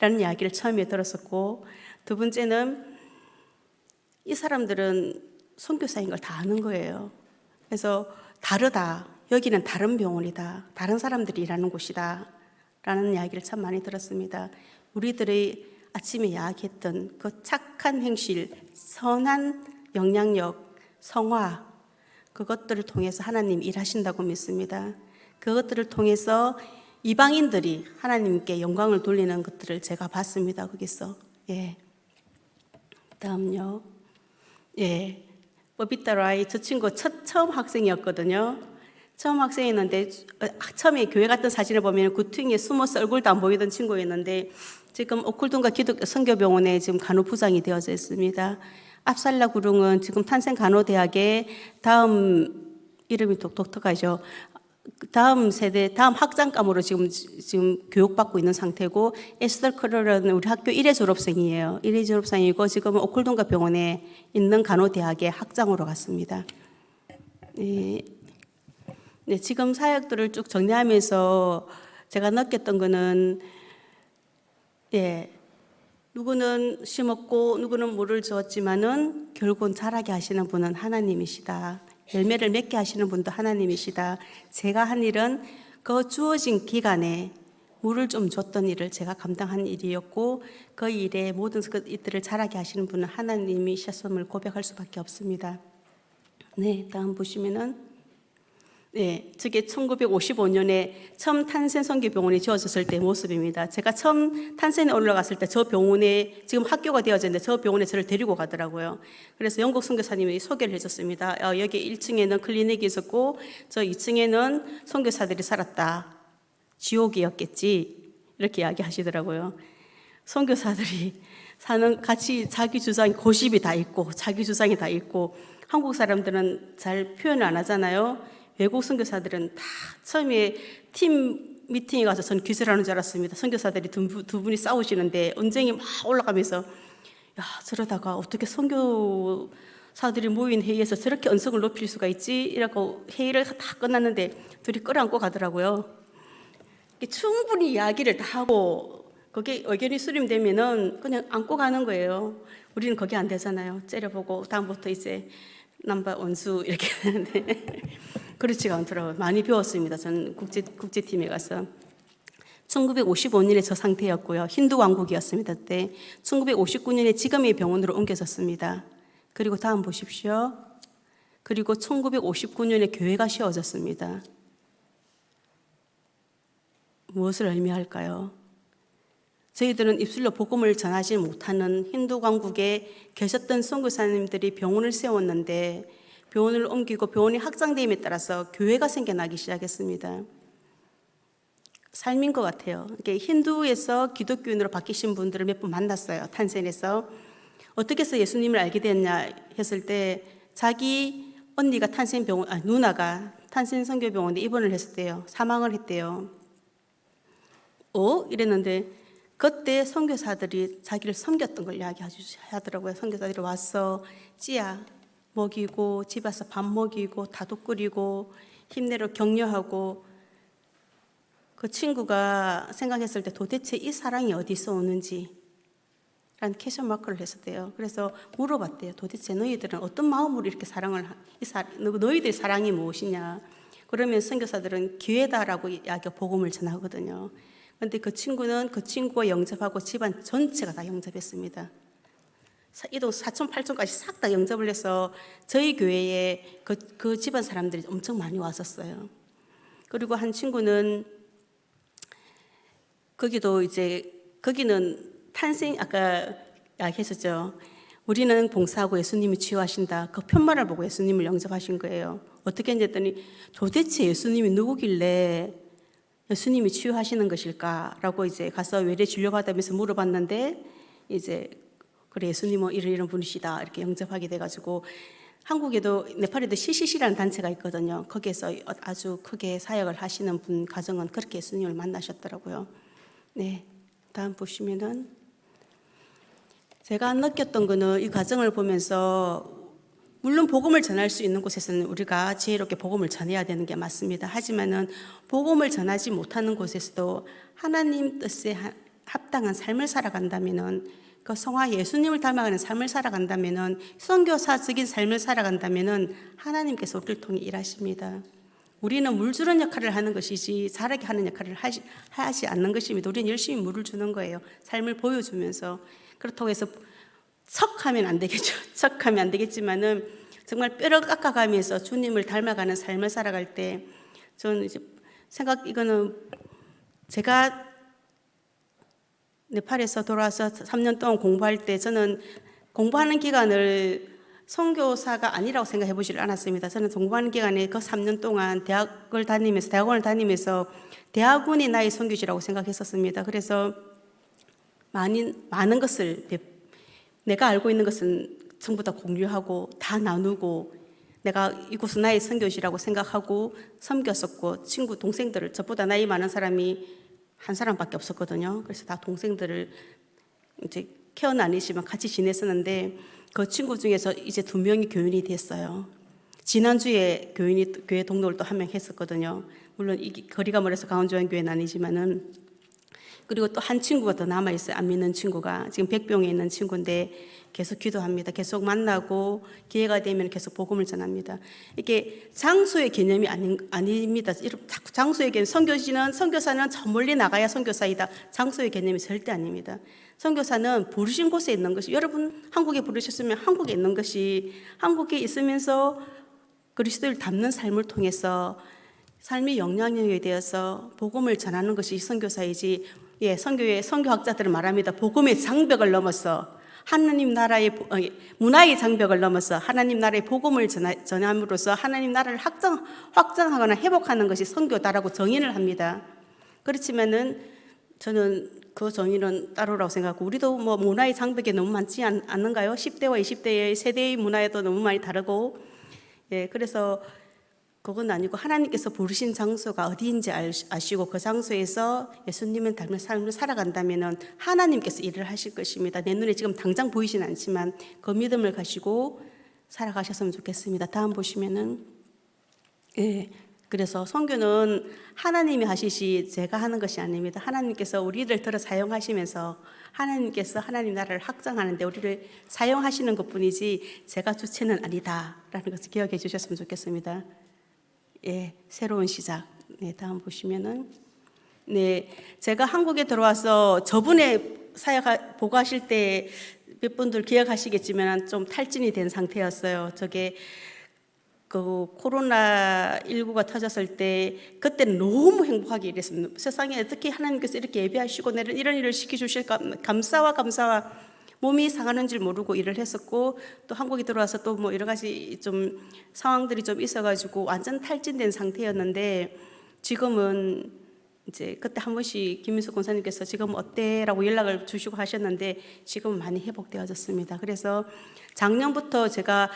Speaker 1: 라는 이야기를 처음에 들었었고, 두 번째는 이 사람들은 선교사인 걸 다 아는 거예요. 그래서 다르다, 여기는 다른 병원이다, 다른 사람들이 일하는 곳이다 라는 이야기를 참 많이 들었습니다. 우리들의 아침에 이야기했던 그 착한 행실, 선한 영향력, 성화, 그것들을 통해서 하나님 일하신다고 믿습니다. 그것들을 통해서 이방인들이 하나님께 영광을 돌리는 것들을 제가 봤습니다. 거기서. 예. 다음요. 예. 버비타라이, 저 친구 처음 학생이었거든요. 처음 학생이었는데 처음에 교회 갔던 사진을 보면 구퉁이에 숨어서 얼굴도 안 보이던 친구였는데 지금 오클돈과 기독교 선교병원에 지금 간호부장이 되어져 있습니다. 압살라 구릉은 지금 탄생 간호대학의 다음, 이름이 독특하죠. 다음 세대, 다음 학장감으로 지금 교육받고 있는 상태고, 에스더 크럴은 우리 학교 1회 졸업생이에요. 1회 졸업생이고 지금은 오클돈가 병원에 있는 간호대학의 학장으로 갔습니다. 네, 지금 사역들을 쭉 정리하면서 제가 느꼈던 거는, 누구는 심었고 누구는 물을 주었지만은 결국은 자라게 하시는 분은 하나님이시다. 열매를 맺게 하시는 분도 하나님이시다. 제가 한 일은 그 주어진 기간에 물을 좀 줬던 일을 제가 감당한 일이었고, 그 일에 모든 이들을 자라게 하시는 분은 하나님이셨음을 고백할 수밖에 없습니다. 네, 다음 보시면은, 저게 1955년에 처음 탄센 선교병원이 지어졌을 때 모습입니다. 제가 처음 탄센에 올라갔을 때 저 병원에, 지금 학교가 되어졌는데 저 병원에 저를 데리고 가더라고요. 그래서 영국 선교사님이 소개를 해줬습니다. 여기 1층에는 클리닉이 있었고 저 2층에는 선교사들이 살았다. 지옥이었겠지. 이렇게 이야기하시더라고요. 선교사들이 사는 같이 자기 주장, 고집이 다 있고 자기 주장이 다 있고, 한국 사람들은 잘 표현을 안 하잖아요. 외국 선교사들은 다 처음에 팀 미팅에 가서 전 기절하는 줄 알았습니다. 선교사들이 두 분이 싸우시는데 언쟁이 막 올라가면서, 야, 저러다가 어떻게 선교사들이 모인 회의에서 저렇게 언성을 높일 수가 있지? 이라고 회의를 다 끝났는데 둘이 끌어안고 가더라고요. 충분히 이야기를 다 하고 거기에 의견이 수렴되면은 그냥 안고 가는 거예요. 우리는 거기 안 되잖아요. 째려보고 다음부터 이제 남바 원수 이렇게 되는데 그렇지가 않더라고요. 많이 배웠습니다. 저는 국제팀에 가서. 1955년에 저 상태였고요. 힌두 왕국이었습니다. 그때 1959년에 지금의 병원으로 옮겨졌습니다. 그리고 다음 보십시오. 그리고 1959년에 교회가 세워졌습니다. 무엇을 의미할까요? 저희들은 입술로 복음을 전하지 못하는 힌두 왕국에 계셨던 선교사님들이 병원을 세웠는데, 병원을 옮기고 병원이 확장됨에 따라서 교회가 생겨나기 시작했습니다. 삶인 것 같아요. 힌두에서 기독교인으로 바뀌신 분들을 몇 분 만났어요. 탄센에서. 어떻게 해서 예수님을 알게 됐냐 했을 때, 자기 언니가 누나가 탄센 선교병원에 입원을 했었대요. 사망을 했대요. 이랬는데 그때 선교사들이 자기를 섬겼던 걸 이야기하더라고요. 선교사들이 와서 찌야 먹이고 집에 와서 밥 먹이고 다독 끓이고 힘내러 격려하고, 그 친구가 생각했을 때 도대체 이 사랑이 어디서 오는지 라는 퀘션 마크를 했었대요. 그래서 물어봤대요. 도대체 너희들은 어떤 마음으로 이렇게 사랑을 너희들의 사랑이 무엇이냐. 그러면 선교사들은 기회다라고 이야기하고 복음을 전하거든요. 그런데 그 친구는 그 친구가 영접하고 집안 전체가 다 영접했습니다. 이동 4촌 8촌까지 싹 다 영접을 해서 저희 교회에 그 집안 사람들이 엄청 많이 왔었어요. 그리고 한 친구는 거기는 탄생, 아까 이야기했었죠. 우리는 봉사하고 예수님이 치유하신다. 그 편말을 보고 예수님을 영접하신 거예요. 어떻게 했더니 도대체 예수님이 누구길래 예수님이 치유하시는 것일까라고 이제 가서 외래 진료받으면서 물어봤는데 이제 그래 예수님은 이런 분이시다 이렇게 영접하게 돼가지고 한국에도 네팔에도 CCC라는 단체가 있거든요. 거기에서 아주 크게 사역을 하시는 분 가정은 그렇게 예수님을 만나셨더라고요. 네, 다음 보시면은 제가 느꼈던 거는 이 과정을 보면서 물론 복음을 전할 수 있는 곳에서는 우리가 지혜롭게 복음을 전해야 되는 게 맞습니다. 하지만은 복음을 전하지 못하는 곳에서도 하나님 뜻에 합당한 삶을 살아간다면은 그 성화 예수님을 닮아가는 삶을 살아간다면은 선교사적인 삶을 살아간다면은 하나님께서 우리를 통해 일하십니다. 우리는 물 주는 역할을 하는 것이지 자라게 하는 역할을 하지 않는 것입니다. 우리는 열심히 물을 주는 거예요. 삶을 보여주면서. 그렇다고 해서 척하면 안 되겠죠. 척하면 안 되겠지만은 정말 뼈를 깎아가면서 주님을 닮아가는 삶을 살아갈 때 저는 이제 이거는 제가 네팔에서 돌아와서 3년 동안 공부할 때 저는 공부하는 기간을 선교사가 아니라고 생각해 보지를 않았습니다. 저는 공부하는 기간에 그 3년 동안 대학원을 다니면서 대학원이 나의 선교지라고 생각했었습니다. 그래서 많은 것을 내가 알고 있는 것은 전부 다 공유하고 다 나누고 내가 이곳은 나의 선교지라고 생각하고 섬겼었고 친구 동생들을 저보다 나이 많은 사람이 한 사람밖에 없었거든요. 그래서 다 동생들을 이제 케어는 아니지만 같이 지냈었는데 그 친구 중에서 이제 2명이 교인이 됐어요. 지난주에 교회 등록을 또 1명 했었거든요. 물론 이 거리가 멀어서 강원조안교회는 아니지만은 그리고 또 한 친구가 더 남아있어요. 안 믿는 친구가 지금 백병에 있는 친구인데 계속 기도합니다. 계속 만나고 기회가 되면 계속 복음을 전합니다. 이게 장소의 개념이 아닙니다. 자꾸 장소의 개념, 선교사는 저 멀리 나가야 선교사이다. 장소의 개념이 절대 아닙니다. 선교사는 부르신 곳에 있는 것이 여러분 한국에 부르셨으면 한국에 있는 것이 한국에 있으면서 그리스도를 닮는 삶을 통해서 삶이 영향력이 되어서 복음을 전하는 것이 선교사이지. 예, 선교학자들은 말합니다. 복음의 장벽을 넘어서 하나님 나라의 문화의 장벽을 넘어서 하나님 나라의 복음을 전함으로써 하나님 나라를 확장하거나 회복하는 것이 선교다라고 정의를 합니다. 그렇지만은 저는 그 정의는 따로라고 생각하고 우리도 뭐 문화의 장벽이 너무 많지 않는가요? 10대와 20대의 세대의 문화에도 너무 많이 다르고 예, 그래서 그건 아니고 하나님께서 부르신 장소가 어디인지 아시고 그 장소에서 예수님을 닮은 삶을 살아간다면 하나님께서 일을 하실 것입니다. 내 눈에 지금 당장 보이진 않지만 그 믿음을 가지고 살아가셨으면 좋겠습니다. 다음 보시면은 예, 그래서 선교는 하나님이 하시시 제가 하는 것이 아닙니다. 하나님께서 우리를 들어 사용하시면서 하나님께서 하나님 나라를 확장하는데 우리를 사용하시는 것뿐이지 제가 주체는 아니다라는 것을 기억해 주셨으면 좋겠습니다. 예, 새로운 시작. 네, 다음 보시면은 네, 제가 한국에 들어와서 저번에 보고하실 때 몇 분들 기억하시겠지만 좀 탈진이 된 상태였어요. 저게 그 코로나19가 터졌을 때 그때는 너무 행복하게 일했습니다. 세상에 어떻게 하나님께서 이렇게 예배하시고 이런 일을 시켜주실까 감사와 몸이 상하는 줄 모르고 일을 했었고 또 한국에 들어와서 또 뭐 여러 가지 좀 상황들이 좀 있어가지고 완전 탈진된 상태였는데 지금은 이제 그때 한 번씩 김민숙 권사님께서 지금 어때? 라고 연락을 주시고 하셨는데 지금은 많이 회복되어졌습니다. 그래서 작년부터 제가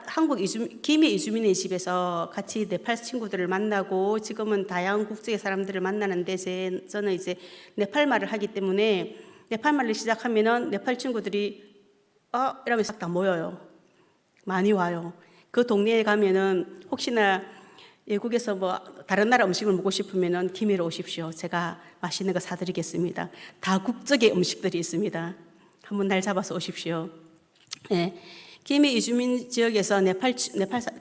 Speaker 1: 한국 김해 이주민의 집에서 같이 네팔 친구들을 만나고 지금은 다양한 국적의 사람들을 만나는데 저는 이제 네팔 말을 하기 때문에 네팔 말을 시작하면은 네팔 친구들이 이러면서 다 모여요. 많이 와요. 그 동네에 가면은 혹시나 외국에서 뭐 다른 나라 음식을 먹고 싶으면은 김해로 오십시오. 제가 맛있는 거 사드리겠습니다. 다국적의 음식들이 있습니다. 한번 날 잡아서 오십시오. 네. 김해 이주민 지역에서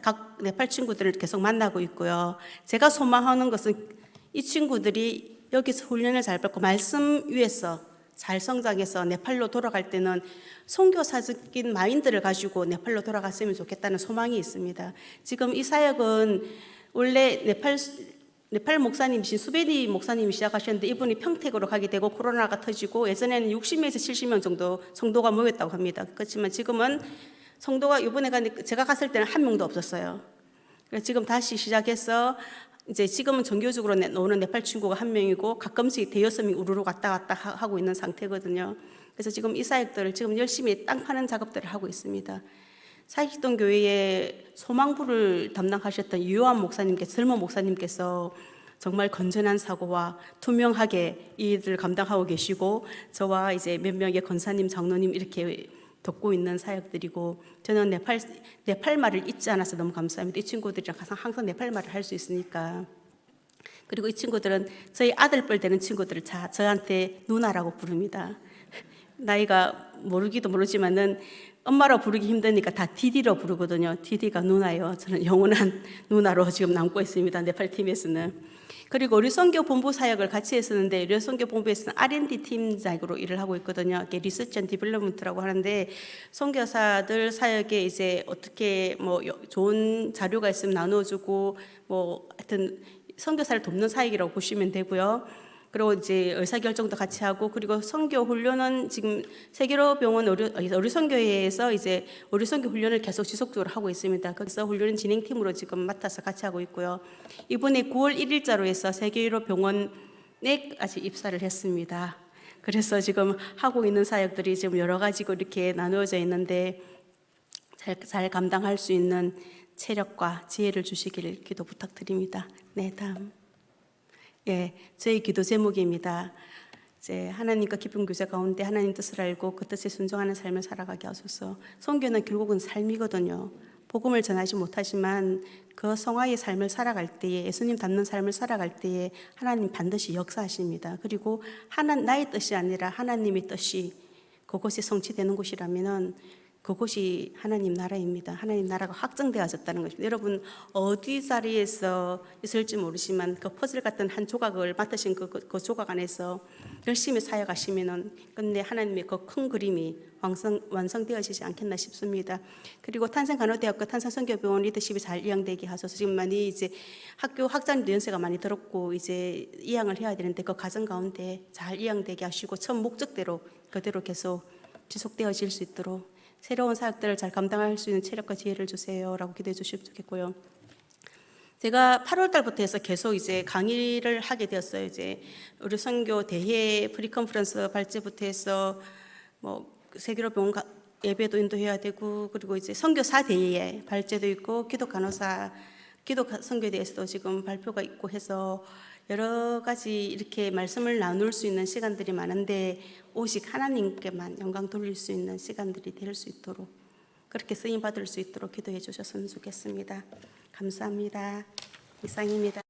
Speaker 1: 각 네팔 친구들을 계속 만나고 있고요. 제가 소망하는 것은 이 친구들이 여기서 훈련을 잘 받고 말씀 위에서 잘 성장해서 네팔로 돌아갈 때는 선교사적인 마인드를 가지고 네팔로 돌아갔으면 좋겠다는 소망이 있습니다. 지금 이 사역은 원래 네팔 목사님이신 수베니 목사님이 시작하셨는데 이분이 평택으로 가게 되고 코로나가 터지고 예전에는 60명에서 70명 정도 성도가 모였다고 합니다. 그렇지만 지금은 성도가 이번에 제가 갔을 때는 한 명도 없었어요. 그래서 지금 다시 시작해서 이제 지금은 정교적으로 오는 네팔 친구가 한 명이고 가끔씩 대여섯 명 우르르 왔다 갔다 하고 있는 상태거든요. 그래서 지금 이 사역들을 지금 열심히 땅 파는 작업들을 하고 있습니다. 사익동 교회의 소망부를 담당하셨던 유효한 목사님께서 젊은 목사님께서 정말 건전한 사고와 투명하게 이 일을 감당하고 계시고 저와 이제 몇 명의 권사님, 장로님 이렇게 돕고 있는 사역들이고 저는 네팔 말을 잊지 않아서 너무 감사합니다. 이 친구들이랑 항상 네팔 말을 할 수 있으니까. 그리고 이 친구들은 저희 아들뻘 되는 친구들을 저한테 누나라고 부릅니다. 나이가 모르기도 모르지만은 엄마로 부르기 힘드니까 다 디디로 부르거든요. 디디가 누나예요. 저는 영원한 누나로 지금 남고 있습니다. 네팔 팀에서는. 그리고 우리 선교 본부 사역을 같이 했었는데 우리 선교 본부에서는 R&D 팀장으로 일을 하고 있거든요. 리서치 앤 디벨롭먼트라고 하는데 선교사들 사역에 이제 어떻게 뭐 좋은 자료가 있으면 나눠주고 뭐 하여튼 선교사를 돕는 사역이라고 보시면 되고요. 그리고 이제 의사결정도 같이 하고 그리고 선교 훈련은 지금 세계로 병원 우리 선교회에서 이제 우리 선교 훈련을 계속 지속적으로 하고 있습니다. 거기서 훈련 진행팀으로 지금 맡아서 같이 하고 있고요. 이번에 9월 1일자로 해서 세계로 병원에 아직 입사를 했습니다. 그래서 지금 하고 있는 사역들이 지금 여러 가지고 이렇게 나누어져 있는데 잘 감당할 수 있는 체력과 지혜를 주시기를 기도 부탁드립니다. 네, 다음. 예, 저희 기도 제목입니다. 이제 하나님과 깊은 교제 가운데 하나님 뜻을 알고 그 뜻에 순종하는 삶을 살아가게 하소서. 선교는 결국은 삶이거든요. 복음을 전하지 못하지만 그 성화의 삶을 살아갈 때에 예수님 닮는 삶을 살아갈 때에 하나님 반드시 역사하십니다. 그리고 나의 뜻이 아니라 하나님의 뜻이 그곳이 성취되는 곳이라면은 그곳이 하나님 나라입니다. 하나님 나라가 확정되어졌다는 것입니다. 여러분 어디 자리에서 있을지 모르지만 그 퍼즐 같은 한 조각을 맡으신 그 조각 안에서 열심히 사역하시면은 끝내 하나님의 그 큰 그림이 완성되어지지 않겠나 싶습니다. 그리고 탄생간호대학교 탄생선교병원 리더십이 잘 이양되게 하셔서 지금 많이 이제 학교 학자님들 연세가 많이 들었고 이제 이양을 해야 되는데 그 과정 가운데 잘 이양되게 하시고 첫 목적대로 그대로 계속 지속되어질 수 있도록 새로운 사역들을 잘 감당할 수 있는 체력과 지혜를 주세요라고 기도해 주시면 좋겠고요. 제가 8월 달부터 해서 계속 이제 강의를 하게 되었어요. 이제 우리 선교 대회 프리컨퍼런스 발제부터 해서 뭐 세계로 병원 예배도 인도해야 되고 그리고 이제 선교사 대회 발제도 있고 기독 선교에 대해서도 지금 발표가 있고 해서 여러 가지 이렇게 말씀을 나눌 수 있는 시간들이 많은데 오직 하나님께만 영광 돌릴 수 있는 시간들이 될 수 있도록 그렇게 쓰임 받을 수 있도록 기도해 주셨으면 좋겠습니다. 감사합니다. 이상입니다.